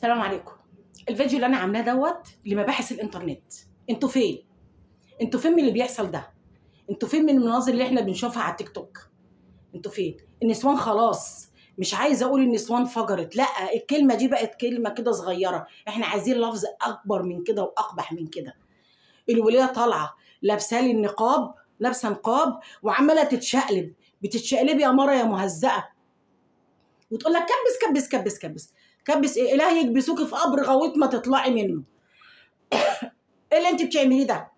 السلام عليكم. الفيديو اللي انا عاملاه دوت لمباحث الانترنت. انتوا فين؟ انتوا فين من اللي بيحصل ده؟ انتوا فين من المناظر اللي احنا بنشوفها على التيك توك؟ انتوا فين؟ النسوان خلاص، مش عايزه اقول النسوان فجرت، لا، الكلمه دي بقت كلمه كده صغيره، احنا عايزين لفظ اكبر من كده واقبح من كده. الوليه طالعه لابسه لي النقاب، لابسه نقاب وعماله تتشقلب، بتتشقلبي يا مره يا مهزأه، وتقول لك كبس كبس كبس كبس. كبس ايه؟ الهي يكبسوكي في قبر غويط ما تطلعي منه. ايه اللي انت بتعمليه ده؟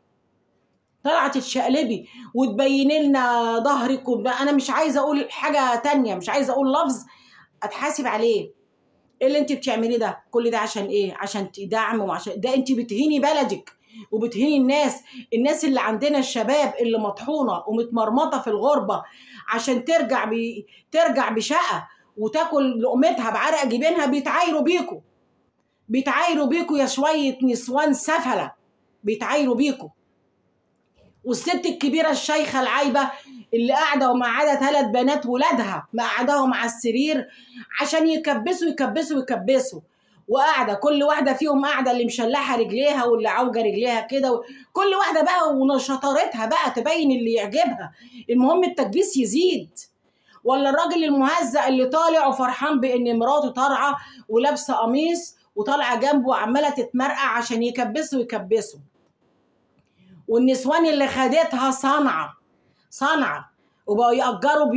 طالعه تتشقلبي وتبيني لنا ظهرك انا مش عايزه اقول حاجه تانية، مش عايزه اقول لفظ اتحاسب عليه. ايه اللي انت بتعمليه ده؟ كل ده عشان ايه؟ عشان تدعم، وعشان ده انت بتهيني بلدك وبتهيني الناس اللي عندنا، الشباب اللي مطحونه ومتمرمطه في الغربه عشان ترجع بشقه وتاكل لقمتها بعرق جبينها. بيتعايروا بيكوا يا شويه نسوان سفله، بيتعايروا بيكوا. والست الكبيره الشيخه العايبه اللي قاعده ومقعده 3 بنات ولادها مقعداهم على السرير عشان يكبسوا، وقاعده كل واحده فيهم قاعده، اللي مشلحه رجليها واللي عوجه رجليها كده، كل واحده بقى ونشطارتها بقى تبين اللي يعجبها. المهم التكبيس يزيد. ولا الراجل المهزأ اللي طالع وفرحان بان مراته طالعه ولابسه قميص وطالعه جنبه وعماله تتمرقع عشان يكبسوا. والنسوان اللي خدتها صنعة وبقوا يأجروا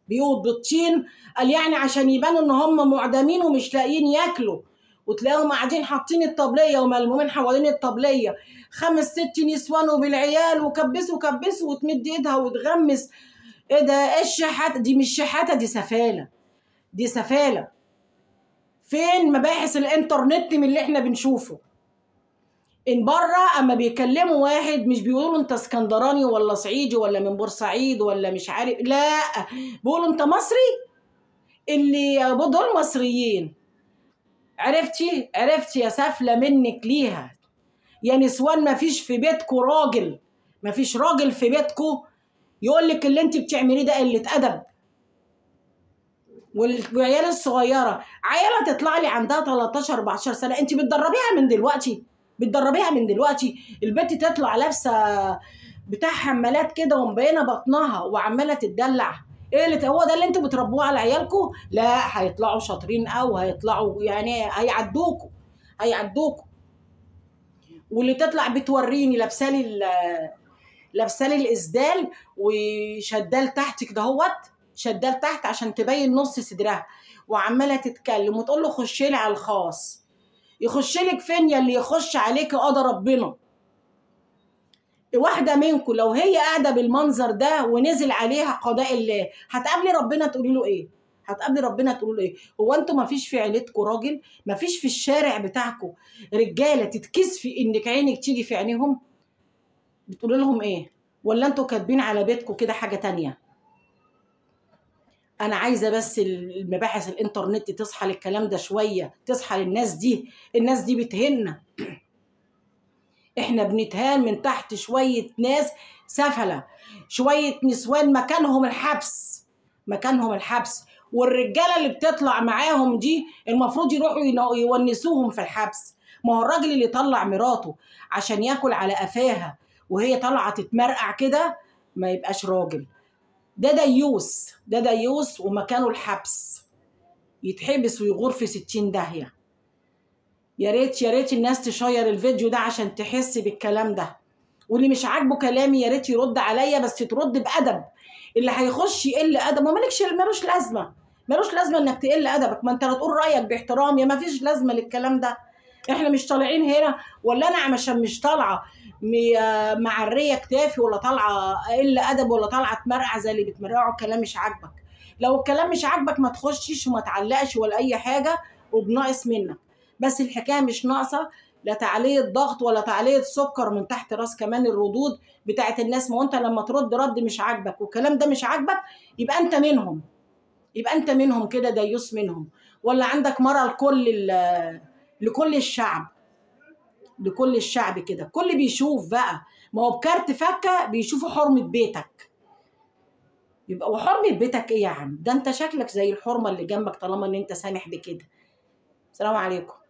بيوت بالطين، قال يعني عشان يبانوا ان هم معدمين ومش لاقيين ياكلوا، وتلاقيهم قاعدين حاطين الطبليه وملمومين حوالين الطبليه 5 6 نسوان وبالعيال وكبسوا وتمد ايدها وتغمس. ايه ده؟ ايه الشحاته دي؟ مش شحاته، دي سفاله. فين مباحث الانترنت من اللي احنا بنشوفه؟ ان بره اما بيكلموا واحد مش بيقولوا انت اسكندراني ولا صعيدي ولا من بورسعيد ولا مش عارف، لا، بيقولوا انت مصري. اللي دول مصريين. عرفتي يا سافله منك ليها يا نسوان. ما فيش في بيتكو راجل، ما فيش راجل في بيتكو يقول لك اللي انت بتعمليه ده قله ادب. والعيال الصغيره عياله تطلع لي عندها 13 14 سنه، انت بتدربيها من دلوقتي. البنت تطلع لابسه بتاع حمالات كده ومبينه بطنها وعماله تتدلع. ايه اللي هو ده اللي انتوا بتربوه على عيالكم؟ لا، هيطلعوا شاطرين او هيطلعوا يعني هيعدوكوا. واللي تطلع بتوريني لابسالي الاسدال وشدال تحت كده شدال تحت عشان تبين نص صدرها، وعماله تتكلم وتقول له خش لي على الخاص. يخش لك فين يا اللي يخش عليك قضى ربنا؟ واحده منكم لو هي قاعده بالمنظر ده ونزل عليها قضاء الله، هتقابلي ربنا تقولي له ايه؟ هو انتوا ما فيش في عيلتكم راجل؟ ما فيش في الشارع بتاعكم رجاله تتكسفي انك عينك تيجي في عينيهم؟ بتقولي لهم ايه؟ ولا انتوا كاتبين على بيتكم كده حاجه تانية؟ انا عايزه بس المباحث الانترنت تصحى للكلام ده شويه، تصحى للناس دي بتهنا. احنا بنتهان من تحت شويه ناس سفله، شويه نسوان مكانهم الحبس. والرجاله اللي بتطلع معاهم دي المفروض يروحوا يونسوهم في الحبس. ما هو الراجل اللي يطلع مراته عشان ياكل على قفاها وهي طالعه تتمرقع كده ما يبقاش راجل. ده ديوس ومكانه الحبس، يتحبس ويغور في 60 داهيه. يا ريت الناس تشير الفيديو ده عشان تحس بالكلام ده. واللي مش عاجبه كلامي يا ريت يرد عليا، بس ترد بأدب. اللي هيخش يقل ادب ملوش لازمه انك تقل ادبك. ما انت لا تقول رايك باحترام، يا ما فيش لازمه للكلام ده. احنا مش طالعين هنا، ولا انا عشان مش طالعه معريه كتافي ولا طالعه اقل ادب ولا طالعه تمرقع زي اللي بتمرقعوا. الكلام مش عاجبك، لو الكلام مش عاجبك ما تخشش وما تعلقش ولا اي حاجه وبناقص منك. بس الحكايه مش ناقصه لا تعليه ضغط ولا تعليه سكر من تحت راس كمان الردود بتاعت الناس. ما انت لما ترد رد مش عاجبك والكلام ده مش عاجبك يبقى انت منهم كده، ديوس منهم. ولا عندك مرة لكل الشعب كده، كل بيشوف بقى. ما هو بكارت فكه بيشوفوا حرمه بيتك. يبقى وحرمه بيتك ايه يا عم؟ ده انت شكلك زي الحرمه اللي جنبك طالما ان انت سامح بكده. السلام عليكم.